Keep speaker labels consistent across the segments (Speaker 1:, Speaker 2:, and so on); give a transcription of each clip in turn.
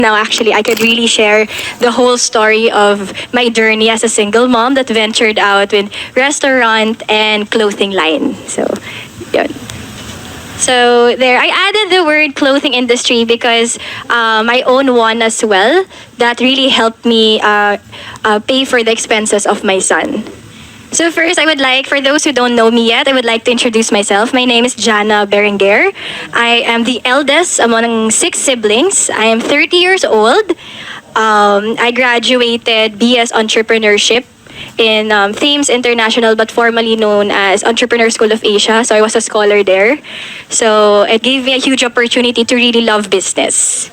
Speaker 1: Now, actually, I could really share the whole story of my journey as a single mom that ventured out with restaurant and clothing line. So, yun. So there, I added the word clothing industry because I own one as well that really helped me pay for the expenses of my son. So first, I would like, for those who don't know me yet, I would like to introduce myself. My name is Jana Berenguer. I am the eldest among 6 siblings. I am 30 years old. I graduated BS Entrepreneurship in Thames International, but formerly known as Entrepreneur School of Asia. So I was a scholar there. So it gave me a huge opportunity to really love business.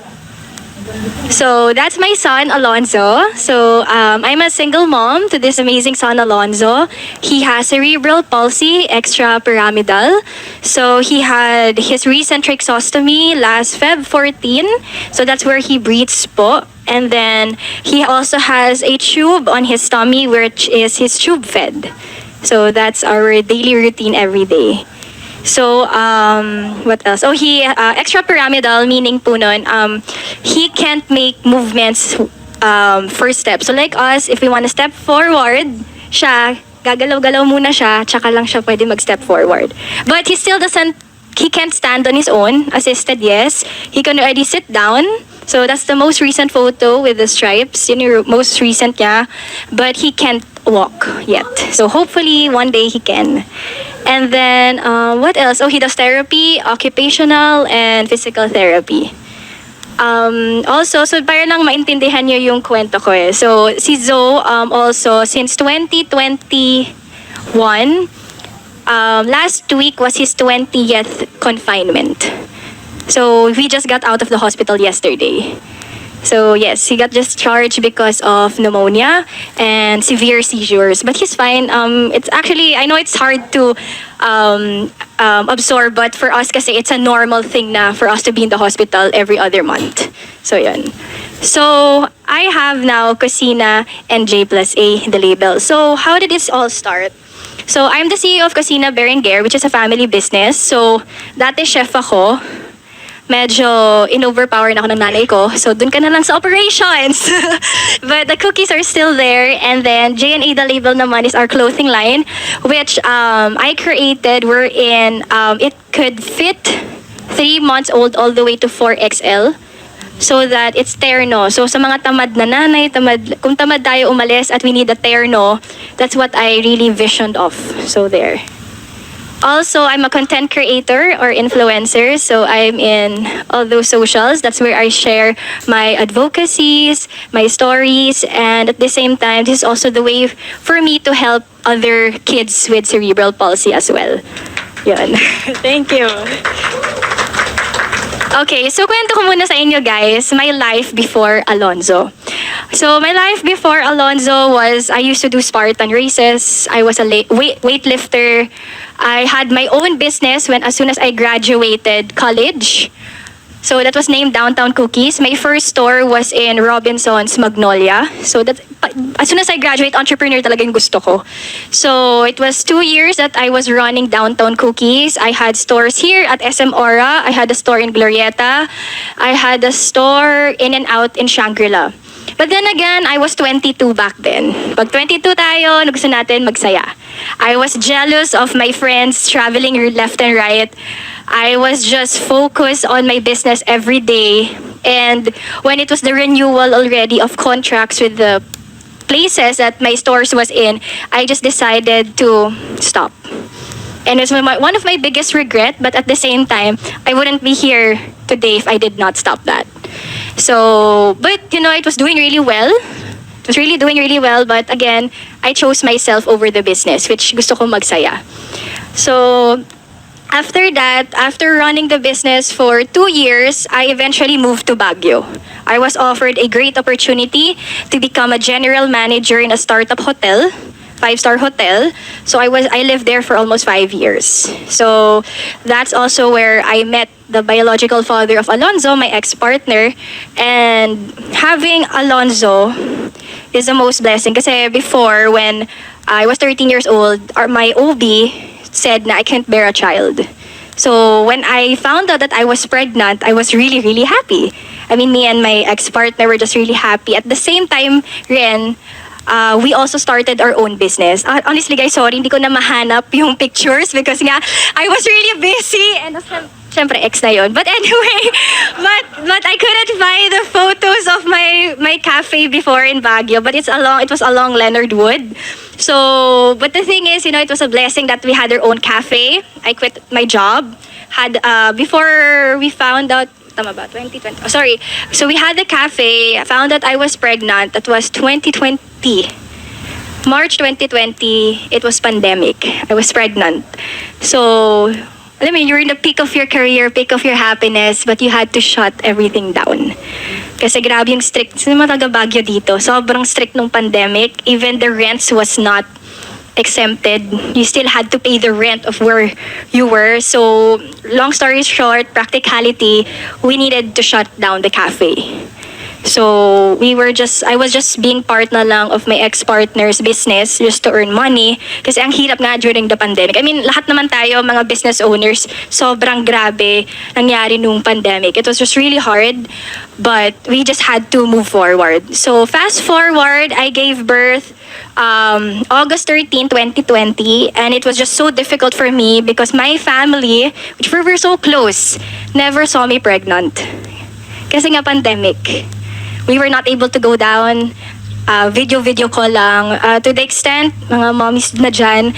Speaker 1: So that's my son, Alonzo. So I'm a single mom to this amazing son, Alonzo. He has cerebral palsy, extrapyramidal. So he had his recent tracheostomy last Feb 14. So that's where he breathes po. And then he also has a tube on his tummy, which is his tube fed. So that's our daily routine every day. So, what else? Oh, he, extrapyramidal, meaning po nun, he can't make movements first step. So like us, if we want to step forward, siya, gagalaw-galaw muna siya, tsaka lang siya pwede mag-step forward. But he still doesn't, he can't stand on his own, assisted, yes. He can already sit down. So that's the most recent photo with the stripes, yun yung most recent niya. But he can't walk yet. So hopefully one day he can. And then, what else? Oh, he does therapy, occupational, and physical therapy. Also, so para lang maintindihan niyo yung kwento ko eh. So, si Zoe, also, since 2021, last week was his 20th confinement. So, we just got out of the hospital yesterday. So yes, he got discharged because of pneumonia and severe seizures, but he's fine. It's actually, I know it's hard to absorb, but for us kasi it's a normal thing na for us to be in the hospital every other month. So yun. So I have now Cocina and J+A, the label. So how did this all start? So I'm the CEO of Cocina Berenguer, which is a family business. So dati chef ako. Medyo in-overpower na ako ng nanay ko. So, dun ka na lang sa operations. But the cookies are still there. And then, J&A The Label naman is our clothing line, which I created wherein it could fit 3 months old all the way to 4XL. So that it's terno. So, sa mga tamad na nanay, kung tamad tayo umalis at we need a terno, that's what I really visioned of. So, there. Also, I'm a content creator or influencer, so I'm in all those socials. That's where I share my advocacies, my stories, and at the same time, this is also the way for me to help other kids with cerebral palsy as well. Yun. Thank you. Okay, so kwento ko muna sa inyo guys, my life before Alonzo. So my life before Alonzo was, I used to do Spartan races. I was a weightlifter. I had my own business as soon as I graduated college. So that was named Downtown Cookies. My first store was in Robinson's Magnolia. So that, as soon as I graduate, entrepreneur talaga yung gusto ko. So it was 2 years that I was running Downtown Cookies. I had stores here at SM Aura. I had a store in Glorieta. I had a store in and out in Shangri-La. But then again, I was 22 back then. Pag 22 tayo, gusto natin magsaya. I was jealous of my friends traveling left and right. I was just focused on my business every day. And when it was the renewal already of contracts with the places that my stores was in, I just decided to stop. And it's one of my biggest regret, but at the same time, I wouldn't be here today if I did not stop that. So, but you know, it was doing really well. It was really doing really well, but again, I chose myself over the business, which gusto ko magsaya. So, after that, after running the business for 2 years, I eventually moved to Baguio. I was offered a great opportunity to become a general manager in a startup hotel, 5-star hotel. So I lived there for almost 5 years. So that's also where I met the biological father of Alonzo, my ex-partner. And having Alonzo is the most blessing. Kasi before, when I was 13 years old, my OB said na I can't bear a child. So when I found out that I was pregnant, I was really, really happy. I mean, me and my ex-partner were just really happy. At the same time, Ren, we also started our own business. Honestly, guys, sorry, hindi ko na mahanap yung pictures because nga, I was really busy. And syempre, ex na yun. But anyway, but I couldn't find the photos of my cafe before in Baguio. But it was along Leonard Wood. So, but the thing is, it was a blessing that we had our own cafe. I quit my job. Before we found out, tama ba? 2020. Oh, sorry. So we had the cafe. I found out I was pregnant. That was 2020. March 2020, it was pandemic. I was pregnant. So, alam mo, you're in the peak of your career, peak of your happiness, but you had to shut everything down. Kasi grabe yung strict, sa mga taga Baguio dito, sobrang strict nung pandemic. Even the rents was not exempted. You still had to pay the rent of where you were. So, long story short, practicality, we needed to shut down the cafe. So, I was just being part na lang of my ex-partner's business just to earn money. Kasi ang hirap nga during the pandemic. I mean, lahat naman tayo, mga business owners, sobrang grabe nangyari nung pandemic. It was just really hard, but we just had to move forward. So, fast forward, I gave birth August 13, 2020, and it was just so difficult for me because my family, which we were so close, never saw me pregnant. Kasi nga pandemic. We were not able to go down, video call lang. To the extent, mga mommies na dyan,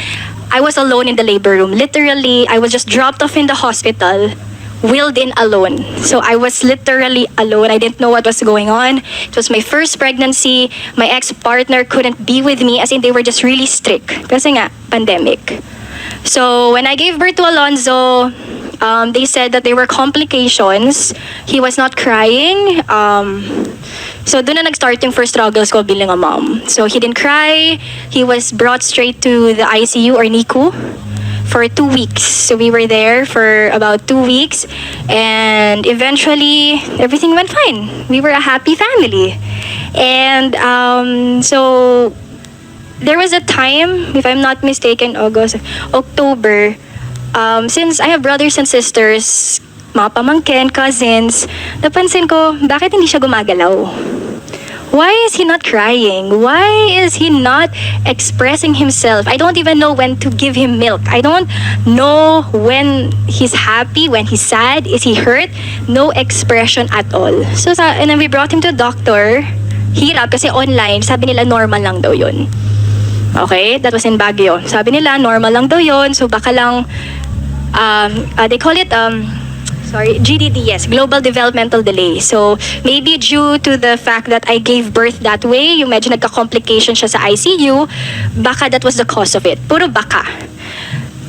Speaker 1: I was alone in the labor room. Literally, I was just dropped off in the hospital, wheeled in alone. So I was literally alone. I didn't know what was going on. It was my first pregnancy. My ex-partner couldn't be with me, as in they were just really strict. Kasi nga, pandemic. So when I gave birth to Alonzo, they said that there were complications. He was not crying. So doon na nag-start yung first struggles ko bilang a mom. So he didn't cry. He was brought straight to the ICU or NICU for 2 weeks. So we were there for about 2 weeks. And eventually, everything went fine. We were a happy family. And so there was a time, if I'm not mistaken, October, since I have brothers and sisters, mga pamangkin, cousins, napansin ko, bakit hindi siya gumagalaw? Why is he not crying? Why is he not expressing himself? I don't even know when to give him milk. I don't know when he's happy, when he's sad, is he hurt? No expression at all. So, and then we brought him to a doctor. Hirap kasi online, sabi nila normal lang daw yun. Okay, that was in Baguio. Sabi nila normal lang daw yun, so baka lang, they call it, GDD, yes, Global Developmental Delay. So, maybe due to the fact that I gave birth that way, yung medyo nagka-complication siya sa ICU, baka that was the cause of it. Puro baka.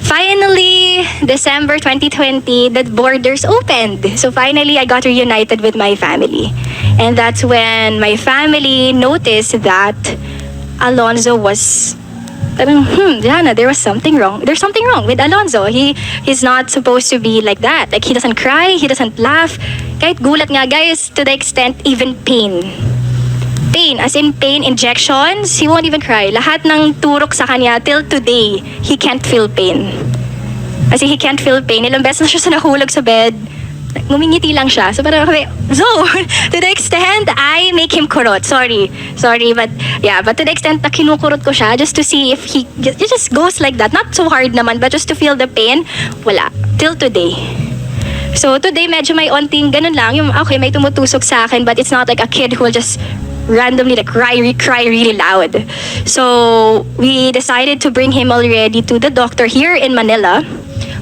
Speaker 1: Finally, December 2020, the borders opened. So finally, I got reunited with my family. And that's when my family noticed that Alonzo was Jana, there was something wrong. There's something wrong with Alonzo. He's not supposed to be like that. Like, he doesn't cry, he doesn't laugh. Kahit gulat nga, guys, to the extent even pain. Pain, as in pain, injections, he won't even cry. Lahat ng turok sa kanya, till today, he can't feel pain. As in, he can't feel pain. Ilang beses na siya sa nahulog sa bed, ngumingiti lang siya. So parang so to the extent I make him kurot. Sorry, but yeah, but to the extent na kinukurot ko siya just to see if he just goes like that. Not so hard naman, but just to feel the pain. Wala. Till today. So today medyo may onting ganun lang. Yung okay, may tumutusok sa akin, but it's not like a kid who will just randomly like cry really loud. So we decided to bring him already to the doctor here in Manila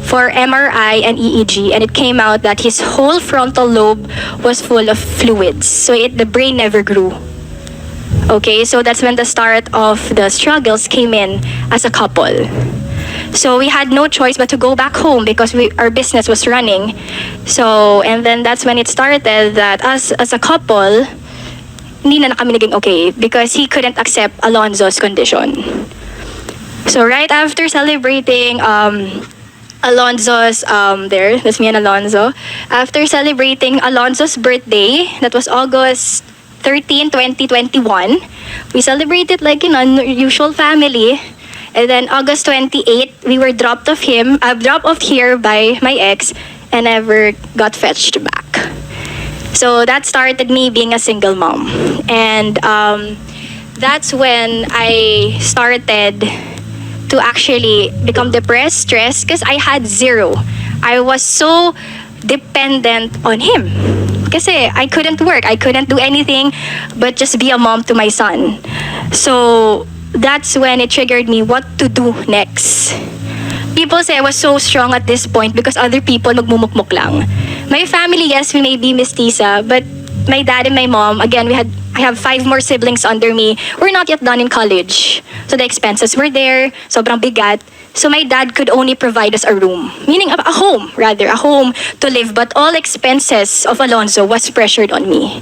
Speaker 1: for MRI and EEG, and it came out that his whole frontal lobe was full of fluids. So the brain never grew. Okay, so that's when the start of the struggles came in as a couple. So we had no choice but to go back home because our business was running. So, and then that's when it started that us as a couple, hindi na kami naging okay because he couldn't accept Alonzo's condition. So right after celebrating Alonzo's, that's me and Alonzo. After celebrating Alonzo's birthday, that was August 13, 2021, we celebrated like, usual family. And then August 28, we were dropped off here by my ex and never got fetched back. So that started me being a single mom. And that's when I started to actually become depressed, stressed, because I had zero. I was so dependent on him. Kasi I couldn't work. I couldn't do anything but just be a mom to my son. So that's when it triggered me what to do next. People say I was so strong at this point because other people magmumukmuk lang. My family, yes, we may be mestiza, but my dad and my mom, again, I have 5 more siblings under me. We're not yet done in college. So the expenses were there, sobrang bigat. So my dad could only provide us a room, meaning a home to live. But all expenses of Alonzo was pressured on me.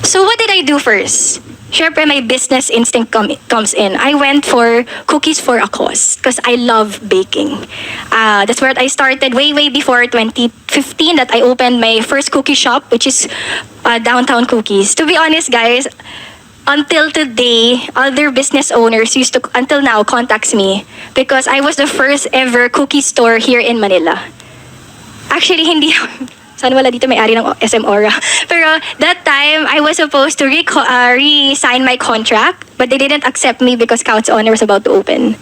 Speaker 1: So what did I do first? Syempre, my business instinct comes in. I went for cookies for a cause because I love baking. That's where I started way before 2015 that I opened my first cookie shop, which is Downtown Cookies. To be honest, guys, until today, other business owners until now, contacts me because I was the first ever cookie store here in Manila. Actually, hindi sana wala dito may-ari ng SM Aura. Pero that time, I was supposed to re-sign my contract, but they didn't accept me because Count's Honor was about to open.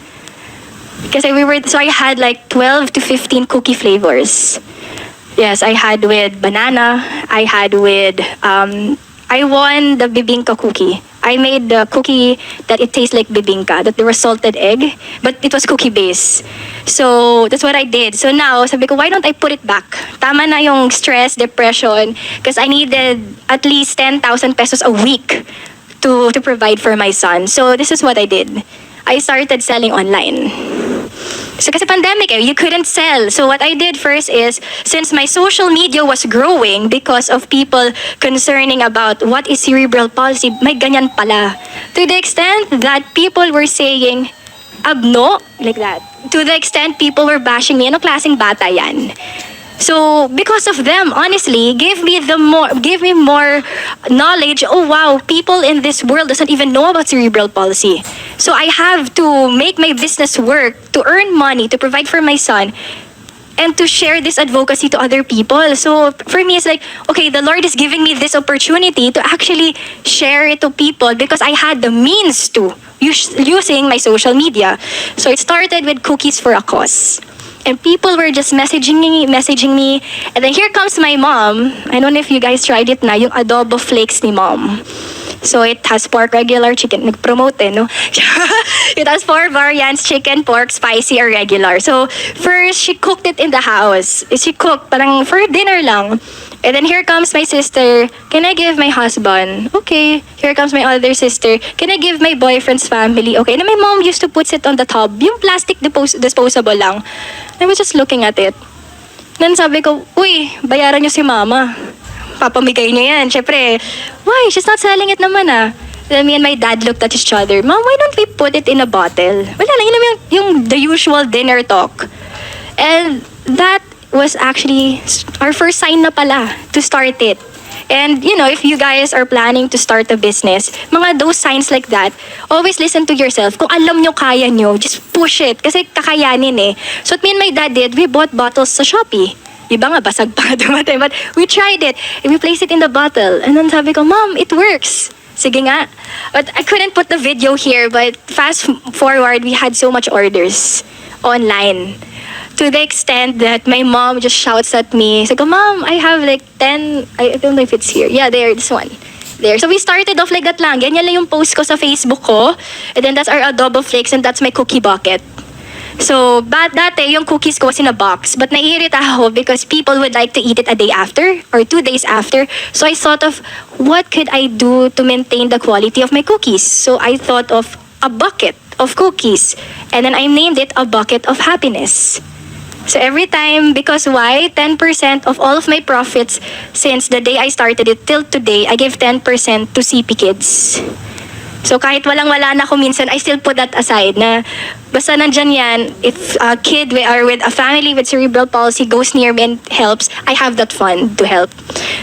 Speaker 1: Kasi so I had like 12 to 15 cookie flavors. Yes, I had with banana, I had with, I won the bibingka cookie. I made the cookie that it tastes like bibingka, that there was salted egg, but it was cookie base. So that's what I did. So now, sabi ko, why don't I put it back? Tama na yung stress, depression, because I needed at least 10,000 pesos a week to provide for my son. So this is what I did. I started selling online. So kasi pandemic you couldn't sell. So what I did first is, since my social media was growing because of people concerning about what is cerebral palsy, may ganyan pala. To the extent that people were saying, abno, like that. To the extent people were bashing me, ano klaseng bata yan? So because of them, honestly, gave me more knowledge. Oh wow, people in this world doesn't even know about cerebral palsy. So I have to make my business work to earn money to provide for my son and to share this advocacy to other people. So for me, it's like, okay, the Lord is giving me this opportunity to actually share it to people because I had the means to using my social media. So it started with Cookies for a Cause. And people were just messaging me. And then here comes my mom. I don't know if you guys tried it na, yung adobo flakes ni mom. So it has pork, regular, chicken. Nag-promote no? It has 4 variants, chicken, pork, spicy, or regular. So first, she cooked it in the house. She cooked parang for dinner lang. And then here comes my sister. Can I give my husband? Okay. Here comes my other sister. Can I give my boyfriend's family? Okay. And my mom used to put it on the tub. Yung plastic disposable lang. I was just looking at it. Then sabi ko, uy, bayaran niyo si mama. Papamigay niyo yan. Siyempre, why? She's not selling it naman Then me and my dad looked at each other. Mom, why don't we put it in a bottle? Wala lang, yun naman yung the usual dinner talk. And that was actually our first sign na pala to start it. And if you guys are planning to start a business, mga those signs like that, always listen to yourself. Kung alam nyo, kaya nyo, just push it. Kasi kakayanin So what me and my dad did, we bought bottles sa Shopee. Iba nga, basag pa dumatay. But we tried it. And we placed it in the bottle. And then sabi ko, Mom, it works. Sige nga. But I couldn't put the video here, but fast forward, we had so much orders online. To the extent that my mom just shouts at me. Sabi ko, Mom, I have like 10, I don't know if it's here. Yeah, there, this one. There. So we started off like that lang. Ganyan lang yung post ko sa Facebook ko. And then that's our adobo flakes and that's my cookie bucket. So, dati, yung cookies ko was in a box. But naiirita ako because people would like to eat it a day after or 2 days after. So I thought of, what could I do to maintain the quality of my cookies? So I thought of a bucket of cookies. And then I named it a bucket of happiness. So every time, because why? 10% of all of my profits since the day I started it till today, I give 10% to CP Kids. So kahit walang-wala na ako minsan, I still put that aside na basta nandyan yan, if a kid or with a family with cerebral palsy goes near me and helps, I have that fund to help.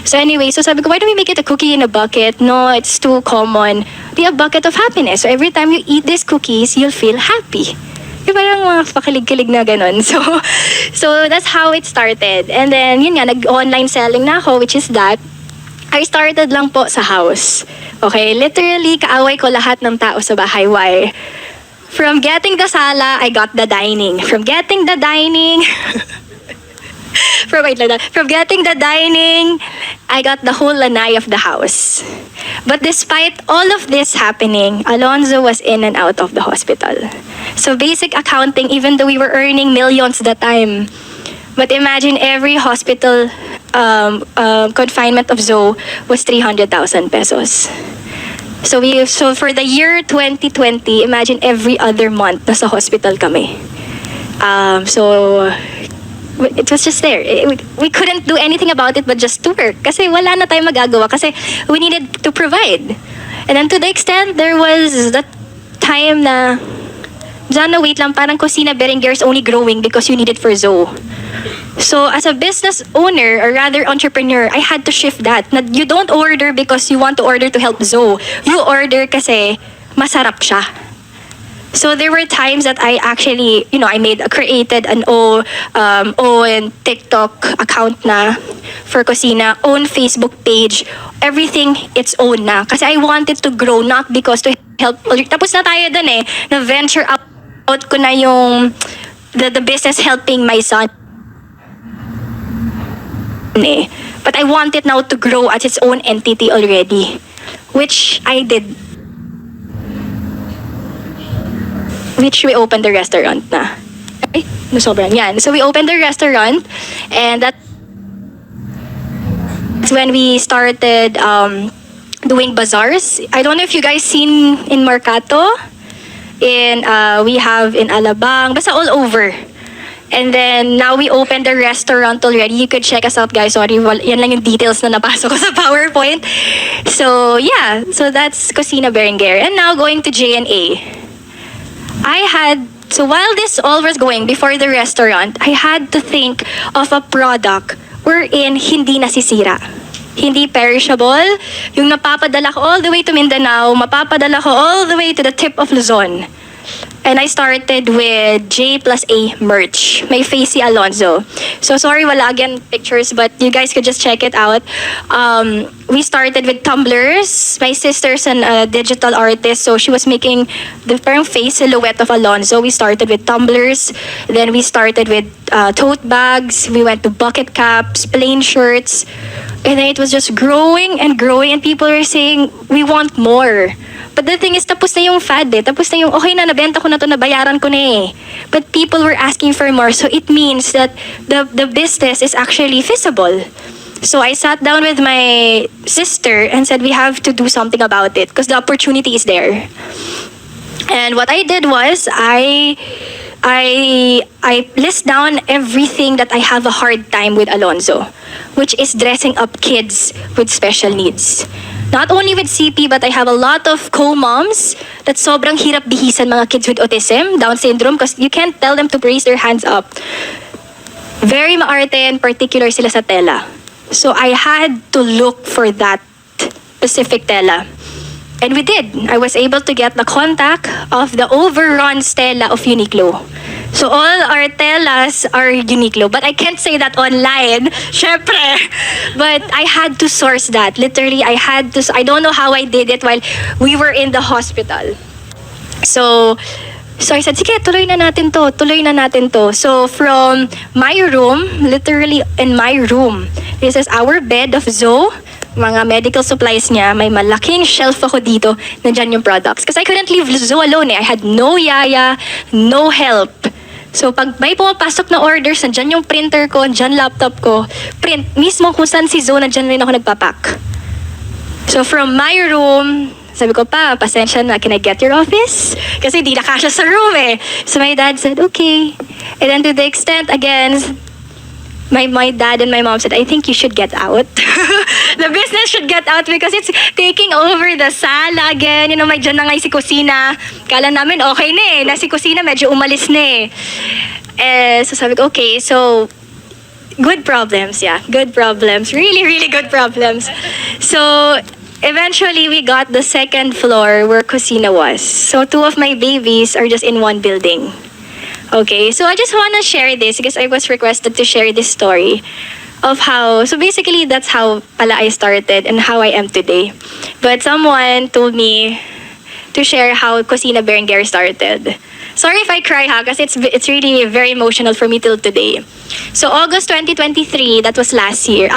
Speaker 1: So anyway, so sabi ko, why don't we make it a cookie in a bucket? No, it's too common. Be a bucket of happiness. So every time you eat these cookies, you'll feel happy. Yung parang mga pakilig-kilig na ganun. So that's how it started. And then, yun nga, nag-online selling na ako, which is that. I started lang po sa house. Okay, literally, kaaway ko lahat ng tao sa bahay. Why? From getting the sala, I got the dining. From getting the dining... From getting the dining, I got the whole lanai of the house. But despite all of this happening, Alonzo was in and out of the hospital. So basic accounting, even though we were earning millions that time, but imagine every hospital confinement of Zoe was 300,000 pesos. So for the year 2020, imagine every other month nasa hospital kami. So it was just there. We couldn't do anything about it but just to work. Kasi wala na tayong magagawa kasi we needed to provide. And then to the extent, there was that time na, Jana, wait lang, parang Cocina Berenguer is only growing because you need it for Zoe. So as a business owner, or rather entrepreneur, I had to shift that. Na you don't order because you want to order to help Zoe. You order kasi masarap siya. So there were times that I actually, I created an own TikTok account na for Cocina, own Facebook page, everything its own na. Kasi I wanted to grow, not because to help. Tapos na tayo dun na venture out ko na yung the business helping my son. But I want it now to grow as its own entity already, which I did. Which we opened the restaurant na. Ay, nasobran. Yan. So we opened the restaurant, and that's when we started doing bazaars. I don't know if you guys seen in Mercato, we have in Alabang, basta all over. And then now we opened the restaurant already. You could check us out, guys. Sorry, yan lang yung details na napasok ko sa PowerPoint. So yeah, so that's Cocina Berenguer. And now going to J&A. So while this all was going before the restaurant, I had to think of a product wherein hindi nasisira. Hindi perishable. Yung napapadala ko all the way to Mindanao, mapapadala ko all the way to the tip of Luzon. And I started with J+A merch. May face si Alonzo. So sorry, wala again pictures, but you guys could just check it out. We started with tumblers. My sister's a digital artist, so she was making the parang face silhouette of Alonzo. We started with tumblers. Then we started with tote bags. We went to bucket caps, plain shirts. And then it was just growing and growing, and people were saying, we want more. But the thing is, tapos na yung fad Tapos na yung, okay na, nabenta ko na to, nabayaran ko na But people were asking for more. So it means that the business is actually feasible. So I sat down with my sister and said, we have to do something about it because the opportunity is there. And what I did was, I list down everything that I have a hard time with Alonzo, which is dressing up kids with special needs. Not only with CP, but I have a lot of co-moms that sobrang hirap bihisan mga kids with autism, Down syndrome, because you can't tell them to raise their hands up. Very maarte and particular sila sa tela. So I had to look for that specific tela. And we did. I was able to get the contact of the overrun Stella of Uniqlo. So all our telas are Uniqlo. But I can't say that online, syempre. But I had to source that. Literally, I don't know how I did it while we were in the hospital. So I said, sige, tuloy na natin to. So from my room, literally in my room, this is our bed of Zoe. Mga medical supplies niya, may malaking shelf ako dito, nandyan yung products. Because I couldn't leave Zoe alone I had no yaya, no help. So pag may pumapasok na orders, nandyan yung printer ko, nandyan laptop ko, print, mismo kung saan si Zoe, nandyan rin ako nagpapak. So from my room, sabi ko pa, pasensya na, can I get your office? Kasi di na kasya sa room So my dad said, okay. And then to the extent, again, my dad and my mom said, I think you should get out. The business should get out because it's taking over the sala again. May dyan na nga si Cocina. Kala namin okay na si Cocina medyo umalis na So sabi ko, okay, so good problems, good problems. Really, really good problems. So eventually we got the second floor where Cocina was. So two of my babies are just in one building. Okay, so I just want to share this because I was requested to share this story of how, so basically that's how pala I started and how I am today. But someone told me to share how Cocina Berenguer started. Sorry if I cry ha, kasi it's really very emotional for me till today. So August 2023, that was last year.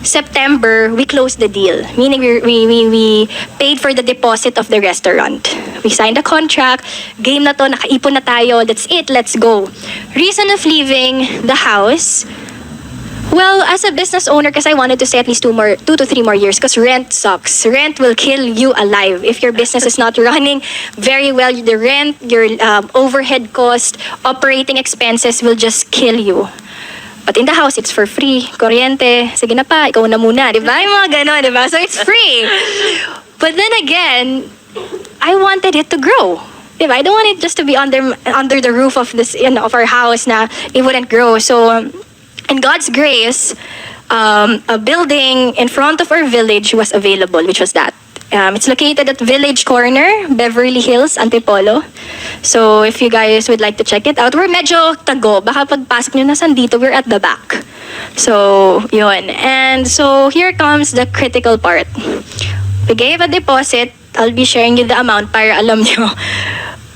Speaker 1: September, we closed the deal. Meaning we paid for the deposit of the restaurant. We signed a contract. Game na to, nakaipon na tayo. That's it, let's go. Reason of leaving the house, well, as a business owner, because I wanted to stay at least 2 to 3 more years, because rent sucks. Rent will kill you alive if your business is not running very well. The rent, your overhead cost, operating expenses will just kill you. But in the house, it's for free. Kuryente, sige na pa, ikaw na muna. Diba? Yung mga ganon, diba? So it's free. But then again, I wanted it to grow. Diba? I don't want it just to be under the roof of this, of our house na it wouldn't grow. So, in God's grace, a building in front of our village was available, which was that. It's located at Village Corner, Beverly Hills, Antipolo. So if you guys would like to check it out, we're medyo tago. Baka pagpasok nyo na sandito, we're at the back. So, yun. And so here comes the critical part. We gave a deposit. I'll be sharing you the amount para alam nyo.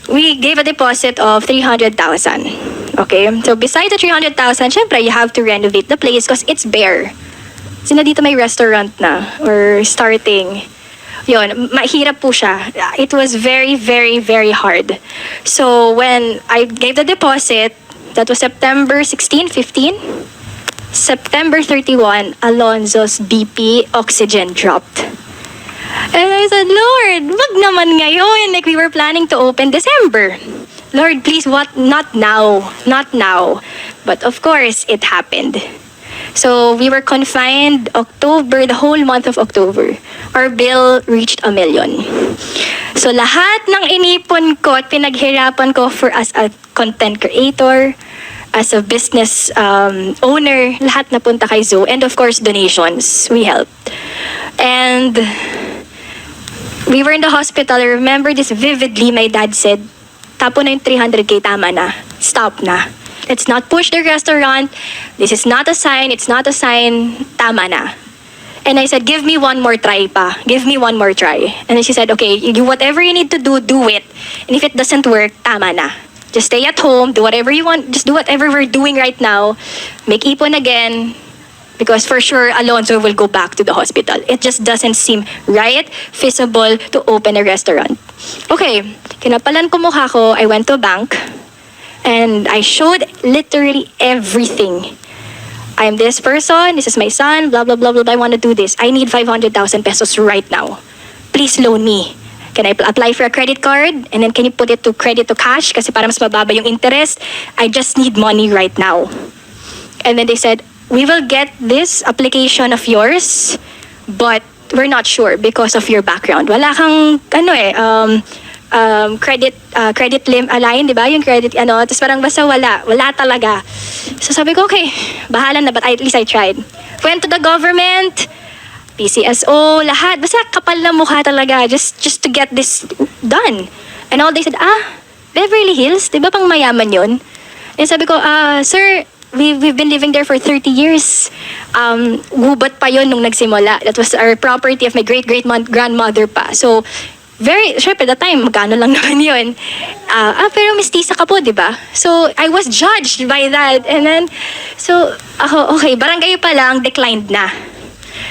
Speaker 1: We gave a deposit of 300,000. Okay? So besides the 300,000, syempre, you have to renovate the place because it's bare. Sino dito may restaurant na or starting? Yun, mahirap po siya. It was very, very, very hard. So when I gave the deposit, that was September 16, 15. September 31, Alonzo's BP oxygen dropped. And I said, Lord, wag naman ngayon. Like we were planning to open December. Lord, please, what? Not now. Not now. But of course, it happened. So we were confined October, the whole month of October. Our bill reached 1 million. So lahat ng inipon ko at pinaghirapan ko for as a content creator, as a business owner, lahat napunta kay Zoe. And of course, donations. We helped. And we were in the hospital. I remember this vividly. My dad said, tapo na yung 300K, tama na. Stop na. Let's not push the restaurant. This is not a sign. It's not a sign. Tama na. And I said, give me one more try pa. Give me one more try. And then she said, okay, you do whatever you need to do it. And if it doesn't work, tama na. Just stay at home. Do whatever you want. Just do whatever we're doing right now. Make ipon again. Because for sure, Alonzo will go back to the hospital. It just doesn't seem right, feasible to open a restaurant. Okay, kinapalan ko mukha ko. I went to a bank. And I showed literally everything. I'm this person, this is my son, blah, blah, blah, blah, I want to do this. I need 500,000 pesos right now. Please loan me. Can I apply for a credit card? And then can you put it to credit to cash? Kasi para mas mababa yung interest. I just need money right now. And then they said, we will get this application of yours, but we're not sure because of your background. Wala kang, credit line, di ba? Yung credit, tapos parang basta wala talaga. So sabi ko, okay, bahala na, but at least I tried. Went to the government, PCSO, lahat, basta kapal na mukha talaga, just to get this done. And all they said, Beverly Hills, di ba pang mayaman yun? And sabi ko, sir, we've been living there for 30 years. Gubat pa yon nung nagsimula. That was our property of my great-great-grandmother pa. So, syempre, that time, magkano lang naman yun. Pero mestiza ka po, di ba? So, I was judged by that. And then, so, ako, okay, barangay pa lang, declined na.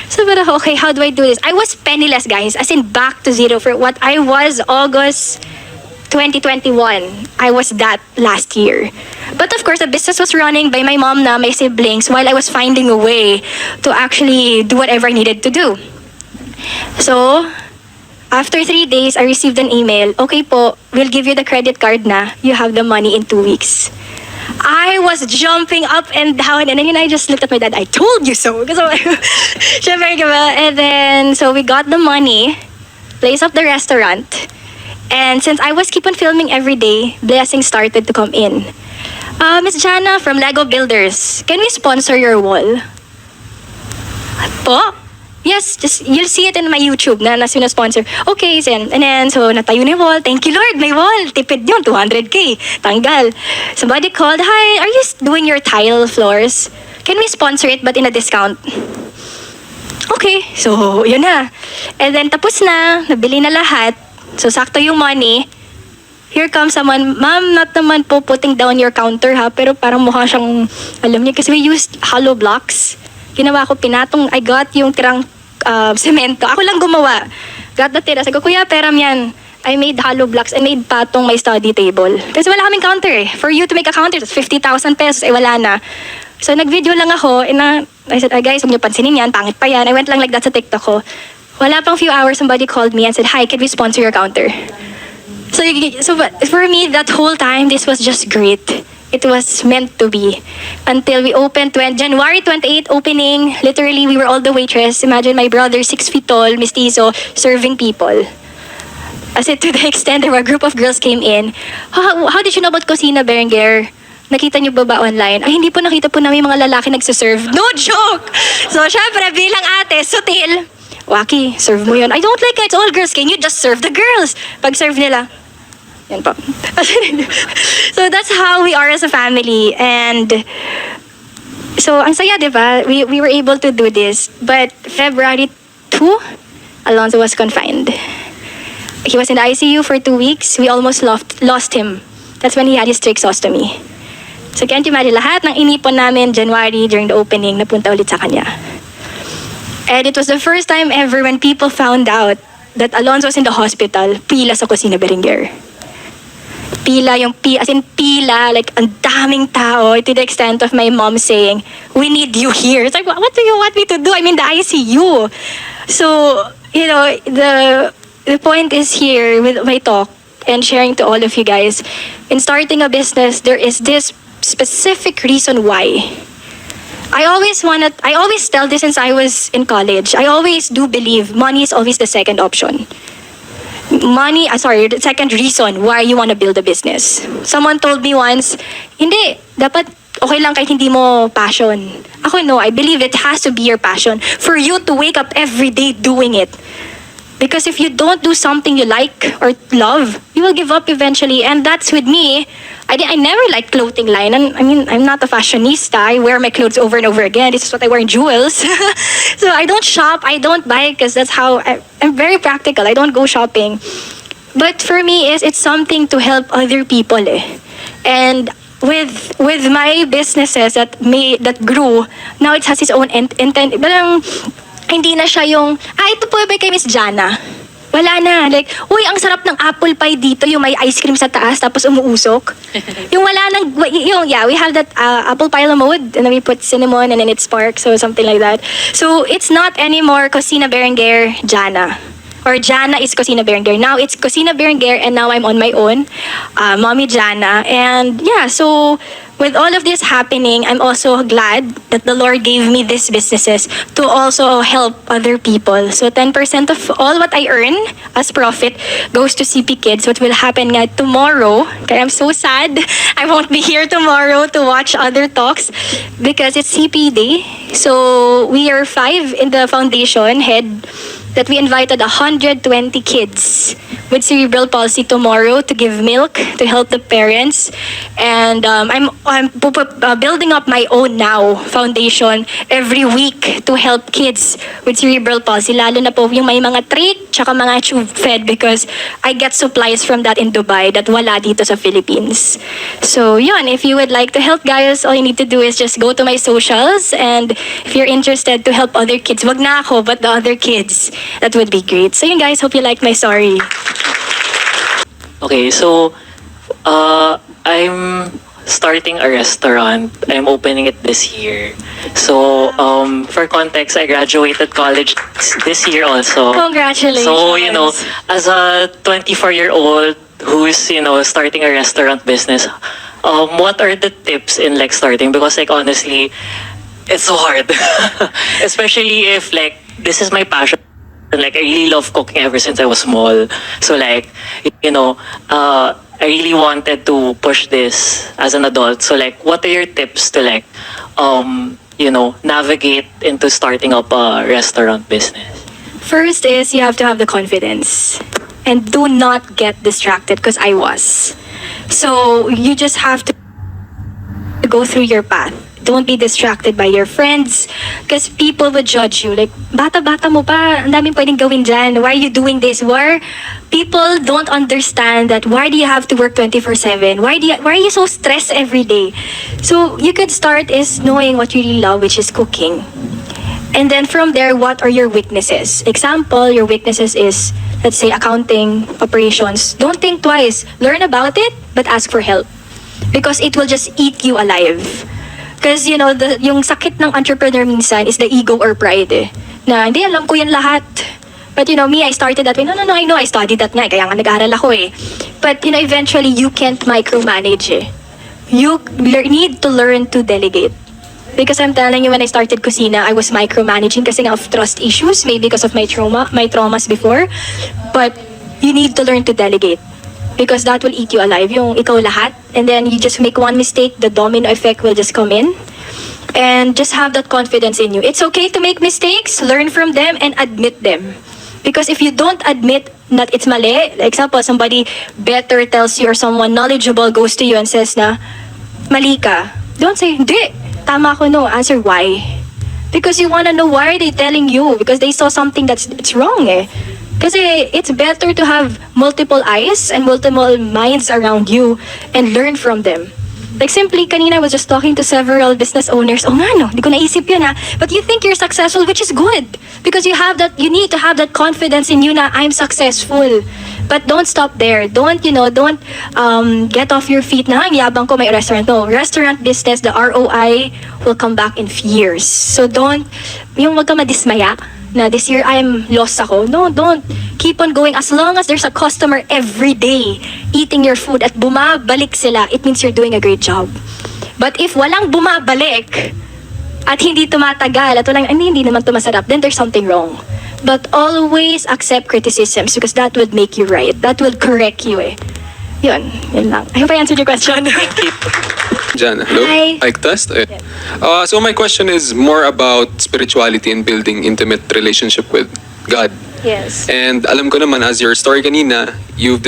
Speaker 1: So, but okay, how do I do this? I was penniless, guys. As in, back to zero for what I was August 2021. I was that last year. But of course, the business was running by my mom na, my siblings, while I was finding a way to actually do whatever I needed to do. So, after 3 days, I received an email. Okay po, we'll give you the credit card na. You have the money in 2 weeks. I was jumping up and down, and then I just looked at my dad. I told you so. Syempre, diba? And then, so we got the money, placed up the restaurant, and since I was keep on filming every day, blessings started to come in. Miss Jana from Lego Builders, can we sponsor your wall? Po? Yes, just you'll see it in my YouTube na sino-sponsor. Okay, and then so natayo na yung wall. Thank you Lord, may wall. Tipid yun, 200K. Tanggal. Somebody called, "Hi, are you doing your tile floors? Can we sponsor it but in a discount?" Okay, so yun na. And then tapos na, nabili na lahat. So sakto yung money. Here comes someone, "Ma'am, not naman po putting down your counter ha, pero parang mukha siyang, alam niyo, kasi we used hollow blocks. Ginawa ko, pinatong, I got yung tirang semento. Ako lang gumawa. Got the tira. Sabi ko, "Kuya, peram yan. I made hollow blocks. I made patong my study table." Kasi wala kaming counter eh. For you to make a counter, that's 50,000 pesos. Eh, wala na. So, nag-video lang ako. And I said, "Guys, huwag niyo pansinin yan. Pangit pa yan." I went lang like that sa TikTok ko. Wala pang few hours, somebody called me and said, "Hi, can we sponsor your counter?" So for me, that whole time, this was just great. It was meant to be. Until we opened, January 28 opening, literally, we were all the waitress. Imagine my brother, 6 feet tall, mestizo, serving people. As in, to the extent, there were a group of girls came in. How did you know about Cocina Berenguer? Nakita niyo ba online? Ay, hindi po, nakita po namin mga lalaki nagsiserve. No joke! So, syempre, bilang ate, sutil. "Waki, serve mo yun." "I don't like it. It's all girls. Can you just serve the girls?" Pag serve nila, yan po. So that's how we are as a family. And so, ang saya, di ba? We were able to do this. But February 2, Alonzo was confined. He was in the ICU for 2 weeks. We almost lost him. That's when he had his tracheostomy. So can't you imagine, lahat ng inipon namin January during the opening, napunta ulit sa kanya. And it was the first time ever when people found out that Alonzo was in the hospital, pila sa Cocina Berenguer. Pila, as in pila, like ang daming tao, to the extent of my mom saying, "We need you here." It's like, what do you want me to do? I'm in the ICU. So, you know, the point is here with my talk and sharing to all of you guys, in starting a business, there is this specific reason why. I always tell this since I was in college. I always do believe money is always the second option. The second reason why you want to build a business. Someone told me once, "Hindi, dapat okay lang kahit hindi mo passion." Ako, no, I believe it has to be your passion for you to wake up every day doing it. Because if you don't do something you like or love, you will give up eventually. And that's with me. I never liked clothing line. And I mean, I'm not a fashionista. I wear my clothes over and over again. This is what I wear in Jewels. So I don't shop. I don't buy because that's how I'm very practical. I don't go shopping. But for me, it's something to help other people. And with my businesses that grew, now it has its own intent. Parang hindi na siya yung, ito po ba kay Miss Jana? Wala na. Like, uy, ang sarap ng apple pie dito, yung may ice cream sa taas, tapos umuusok. Yung wala nang, we have that apple pie mode, and then we put cinnamon, and then it sparks, so something like that. So, it's not anymore Cocina Berenguer Jana. Or Jana is Cocina Berenguer. Now, it's Cocina Berenguer, and now I'm on my own, Mommy Jana. And yeah, so with all of this happening, I'm also glad that the Lord gave me these businesses to also help other people. So 10% of all what I earn as profit goes to CP Kids. What will happen nga tomorrow, kaya I'm so sad, I won't be here tomorrow to watch other talks because it's CP Day. So we are 5 in the foundation head that we invited 120 kids with cerebral palsy tomorrow to give milk to help the parents. And I'm building up my own now foundation every week to help kids with cerebral palsy, lalo na po yung may mga trach tsaka mga tube fed, because I get supplies from that in Dubai that wala dito sa Philippines. So yun, if you would like to help, guys, all you need to do is just go to my socials, and if you're interested to help other kids, wag na ako but the other kids, that would be great. So yun, guys, hope you like my story.
Speaker 2: Okay, so I'm starting a restaurant. I'm opening it this year. So for context, I graduated college this year also.
Speaker 1: Congratulations.
Speaker 2: So, you know, as a 24-year-old who's, you know, starting a restaurant business, what are the tips in like starting? Because like honestly, it's so hard. Especially if like this is my passion. Like I really love cooking ever since I was small. So like, you know, I really wanted to push this as an adult. So like, what are your tips to like navigate into starting up a restaurant business?
Speaker 1: First is you have to have the confidence. And do not get distracted because I was. So you just have to go through your path. Don't be distracted by your friends because people would judge you. Like, bata-bata mo pa, ang daming pwedeng gawin dyan. Why are you doing this? People don't understand that why do you have to work 24/7? Why are you so stressed every day? So you could start is knowing what you really love, which is cooking. And then from there, what are your weaknesses? Example, your weaknesses is, let's say, accounting, operations. Don't think twice. Learn about it, but ask for help. Because it will just eat you alive. Because, yung sakit ng entrepreneur minsan is the ego or pride eh. Na, hindi, alam ko yan lahat. But, me, I started that way. No, I know, I studied that nga. Kaya nga nag-aaral ako eh. But, eventually, you can't micromanage eh. You need to learn to delegate. Because I'm telling you, when I started Kusina, I was micromanaging kasi nga of trust issues, maybe because of my traumas before. But, you need to learn to delegate. Because that will eat you alive, yung ikaw lahat. And then you just make one mistake, the domino effect will just come in. And just have that confidence in you. It's okay to make mistakes, learn from them, and admit them. Because if you don't admit that it's mali, like example, somebody better tells you or someone knowledgeable goes to you and says na, mali ka. Don't say, hindi, tama ko, no. Answer why. Because you wanna know why are they telling you. Because they saw something it's wrong eh. Kasi it's better to have multiple eyes and multiple minds around you and learn from them. Like simply, kanina I was just talking to several business owners. Oh nga no, di ko naisip yun ha. But you think you're successful, which is good. Because you need to have that confidence in you na I'm successful. But don't stop there. Don't get off your feet na, ang yabang ko may restaurant. No, restaurant business, the ROI will come back in years. So wag ka madismaya na this year I'm lost ako. No, don't. Keep on going. As long as there's a customer every day eating your food at bumabalik sila, it means you're doing a great job. But if walang bumabalik at hindi tumatagal at walang, hindi naman tumasarap, then there's something wrong. But always accept criticisms because that would make you right. That will correct you eh. Yun lang. I hope I answered your question.
Speaker 3: Jan, hello?
Speaker 1: Hi.
Speaker 3: Mic test? So my question is more about spirituality and building intimate relationship with God.
Speaker 1: Yes.
Speaker 3: And alam ko naman, as your story kanina, you've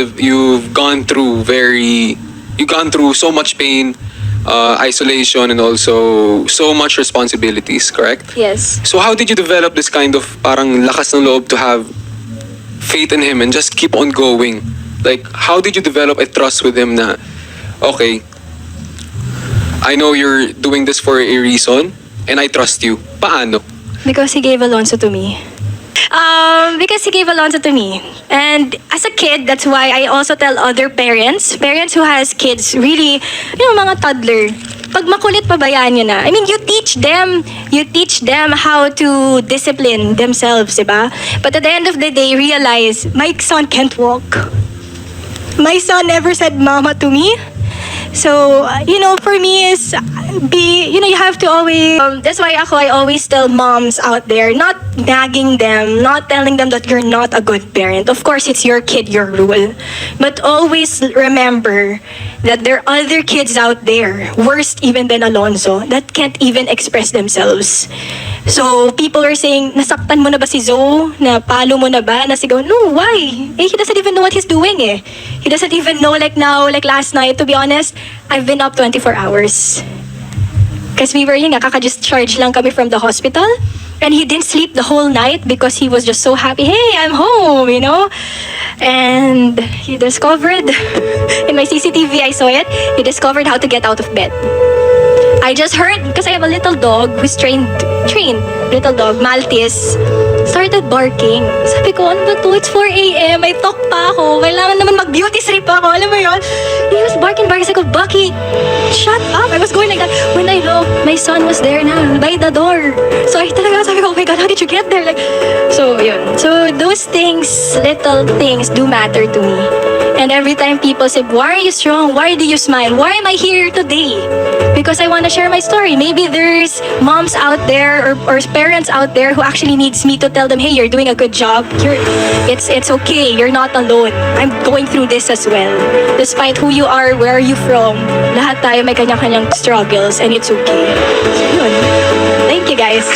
Speaker 3: gone through so much pain, isolation, and also so much responsibilities, correct?
Speaker 1: Yes.
Speaker 3: So how did you develop this kind of parang lakas ng loob to have faith in Him and just keep on going? Like, how did you develop a trust with Him na, okay, I know you're doing this for a reason, and I trust you. Paano?
Speaker 1: Because he gave Alonso to me. Because he gave Alonso to me. And as a kid, that's why I also tell other parents who has kids, really, mga toddler, pag makulit, pabayaan nyo na. I mean, you teach them how to discipline themselves, diba? But at the end of the day, realize, my son can't walk. My son never said mama to me. So, for me is you have to always, that's why I always tell moms out there, not nagging them, not telling them that you're not a good parent. Of course, it's your kid, your rule. But always remember that there are other kids out there, worse even than Alonso, that can't even express themselves. So, people are saying, nasaktan mo na ba si Zoe? Napalo mo na ba? Nasigaw, no, why? He doesn't even know what he's doing eh. He doesn't even know like last night, to be honest, I've been up 24 hours. Because we were kaka-discharge lang kami from the hospital. And he didn't sleep the whole night because he was just so happy. Hey, I'm home, And he discovered, in my CCTV, I saw it, he discovered how to get out of bed. I just heard, because I have a little dog who's trained, little dog, Maltese, started barking. Sabi ko, ano ba to? It's 4 a.m. May talk pa ako. Kailangan naman mag-beauty sleep ako. Alam mo yun? He was barking. Sabi ko, Bucky, shut up. I was going like that. When I looked, my son was there na by the door. So I talaga sabi ko, oh my God, how did you get there? Like, so yun. So those things, little things do matter to me. And every time people say, why are you strong? Why do you smile? Why am I here today? Because I want to share my story. Maybe there's moms out there or parents out there who actually needs me to tell them, hey, you're doing a good job. It's okay. You're not alone. I'm going through this as well. Despite who you are, where are you from, lahat tayo may kanya-kanyang struggles and it's okay. So yun. Thank you guys.